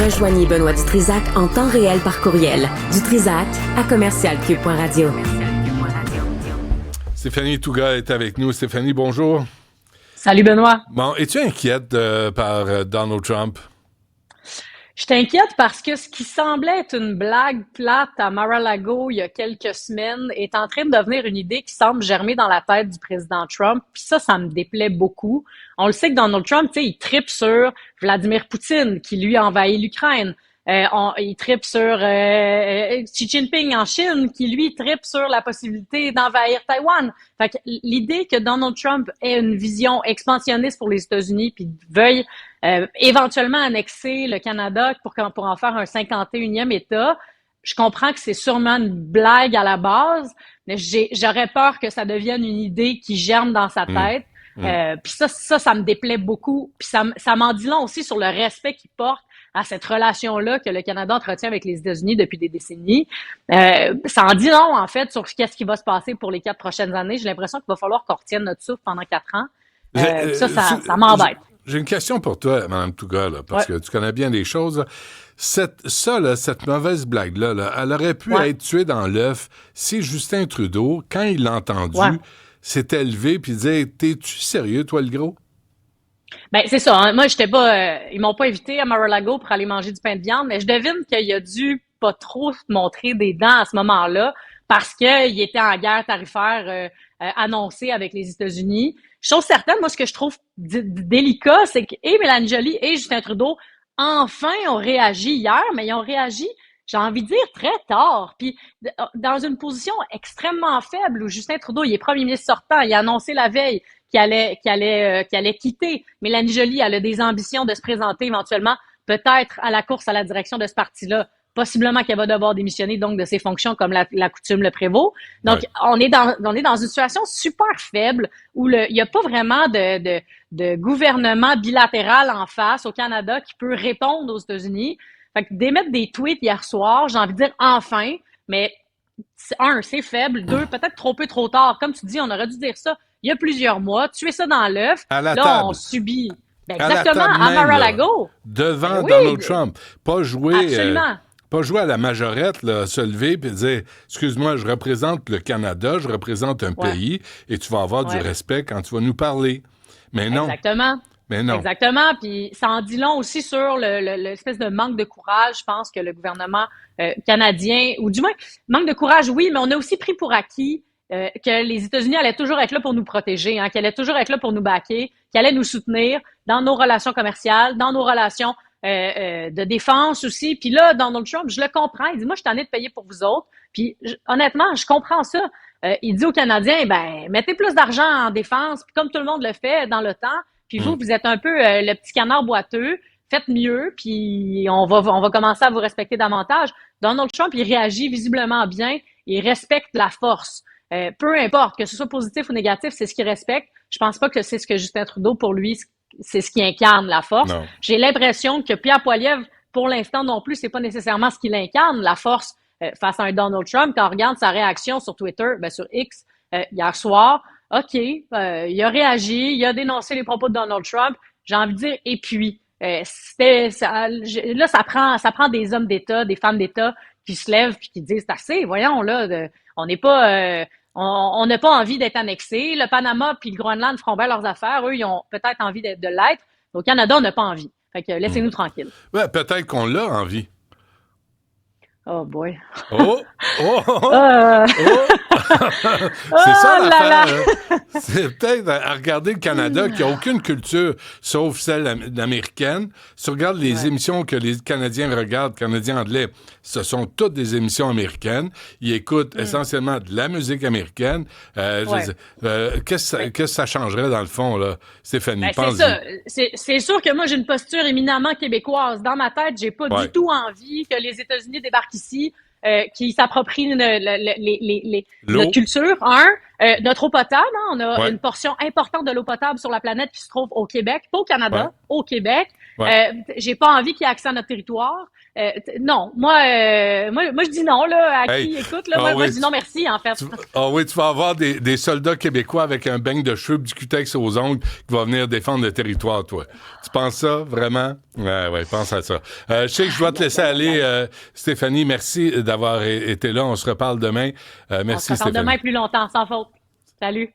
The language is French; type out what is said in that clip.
Rejoignez Benoît Dutrisac en temps réel par courriel. Dutrisac@commercialcube.radio. Stéphanie Touga est avec nous. Stéphanie, bonjour. Salut Benoît. Bon, es-tu inquiète par Donald Trump? Je t'inquiète parce que ce qui semblait être une blague plate à Mar-a-Lago il y a quelques semaines est en train de devenir une idée qui semble germer dans la tête du président Trump. Puis ça me déplaît beaucoup. On le sait que Donald Trump, tu sais, il tripe sur Vladimir Poutine qui lui a envahi l'Ukraine. Il tripe sur Xi Jinping en Chine, qui lui tripe sur la possibilité d'envahir Taïwan. Fait que l'idée que Donald Trump ait une vision expansionniste pour les États-Unis, puis veuille éventuellement annexer le Canada pour en faire un 51e État, je comprends que c'est sûrement une blague à la base, mais j'aurais peur que ça devienne une idée qui germe dans sa tête. Puis ça me déplaît beaucoup. Puis ça m'en dit long aussi sur le respect qu'il porte à cette relation-là que le Canada entretient avec les États-Unis depuis des décennies. Ça en dit long, en fait, sur qu'est-ce qui va se passer pour les 4 prochaines années. J'ai l'impression qu'il va falloir qu'on retienne notre souffle pendant 4 ans. Ça m'embête. J'ai une question pour toi, Mme Touga, là, parce que tu connais bien les choses. Cette mauvaise blague-là, là, elle aurait pu être tuée dans l'œuf si Justin Trudeau, quand il l'a entendu, s'était levé puis disait « T'es-tu sérieux, toi, le gros? » Ben c'est ça. Hein. Moi, j'étais pas. Ils m'ont pas invité à Mar-a-Lago pour aller manger du pain de viande, mais je devine qu'il a dû pas trop montrer des dents à ce moment-là parce qu'il était en guerre tarifaire annoncée avec les États-Unis. Chose certaine, moi, ce que je trouve délicat, c'est que et Mélanie Joly et Justin Trudeau enfin ont réagi hier, mais ils ont réagi, j'ai envie de dire, très tard. Puis dans une position extrêmement faible où Justin Trudeau, il est premier ministre sortant, il a annoncé la veille qui allait quitter. Mélanie Joly, elle a des ambitions de se présenter éventuellement, peut-être à la course à la direction de ce parti-là. Possiblement qu'elle va devoir démissionner donc de ses fonctions comme la coutume le prévaut. Donc, on est dans une situation super faible où il n'y a pas vraiment de gouvernement bilatéral en face au Canada qui peut répondre aux États-Unis. Fait que d'émettre des tweets hier soir, j'ai envie de dire enfin, mais c'est faible. 2, peut-être trop peu, trop tard. Comme tu dis, on aurait dû dire ça il y a plusieurs mois, tuer ça dans l'œuf. Là, table. On subit. Exactement, à Mar-a-Lago. Devant Donald Trump. Pas jouer. Absolument. Pas jouer à la majorette, là, se lever et dire « Excuse-moi, je représente le Canada, je représente un pays et tu vas avoir du respect quand tu vas nous parler. » Mais non. Exactement. Mais non. Exactement. Puis ça en dit long aussi sur l'espèce de manque de courage, je pense, que le gouvernement canadien, ou du moins, manque de courage, oui, mais on a aussi pris pour acquis que les États-Unis allaient toujours être là pour nous protéger, hein, qu'ils allaient toujours être là pour nous backer, qu'ils allaient nous soutenir dans nos relations commerciales, dans nos relations de défense aussi. Puis là, Donald Trump, je le comprends. Il dit, moi, je suis tanné de payer pour vous autres. Puis honnêtement, je comprends ça. Il dit aux Canadiens, ben, mettez plus d'argent en défense, puis comme tout le monde le fait dans le temps. Puis vous êtes un peu le petit canard boiteux. Faites mieux, puis on va commencer à vous respecter davantage. Donald Trump, il réagit visiblement bien. Il respecte la force. Peu importe, que ce soit positif ou négatif, c'est ce qu'il respecte. Je pense pas que c'est ce que Justin Trudeau, pour lui, c'est ce qui incarne la force. Non. J'ai l'impression que Pierre Poilievre, pour l'instant non plus, c'est pas nécessairement ce qu'il incarne, la force face à un Donald Trump. Quand on regarde sa réaction sur Twitter, sur X, hier soir, OK, il a réagi, il a dénoncé les propos de Donald Trump. J'ai envie de dire, et puis, là, ça prend des hommes d'État, des femmes d'État qui se lèvent puis qui disent, c'est assez, voyons, là, on n'est pas... On n'a pas envie d'être annexés. Le Panama puis le Groenland feront bien leurs affaires. Eux, ils ont peut-être envie de l'être. Au Canada, on n'a pas envie. Fait que laissez-nous tranquilles. Ouais, peut-être qu'on l'a envie. Oh boy. Oh! C'est ça l'affaire. C'est peut-être à regarder le Canada qui n'a aucune culture sauf celle américaine. Si tu regardes les émissions que les Canadiens regardent, Canadiens anglais, ce sont toutes des émissions américaines. Ils écoutent essentiellement de la musique américaine. Qu'est-ce que ça changerait dans le fond, là, Stéphanie? C'est ça. C'est sûr que moi, j'ai une posture éminemment québécoise. Dans ma tête, j'ai pas du tout envie que les États-Unis débarquent ici, qui s'approprient notre culture. Notre eau potable, hein, on a une portion importante de l'eau potable sur la planète qui se trouve au Québec, pas au Canada, au Québec. J'ai pas envie qu'il y ait accès à notre territoire. Non, moi, je dis non là à qui écoute là. Moi, je dis non merci en fait. Oui, tu vas avoir des soldats québécois avec un beigne de cheveux, du cutex aux ongles qui va venir défendre le territoire, toi. Tu penses ça vraiment? Ouais, pense à ça. Je sais que je dois te laisser aller, Stéphanie. Merci d'avoir été là. On se reparle demain. Merci, On se reparle Stéphanie. demain plus longtemps, sans faute. Salut.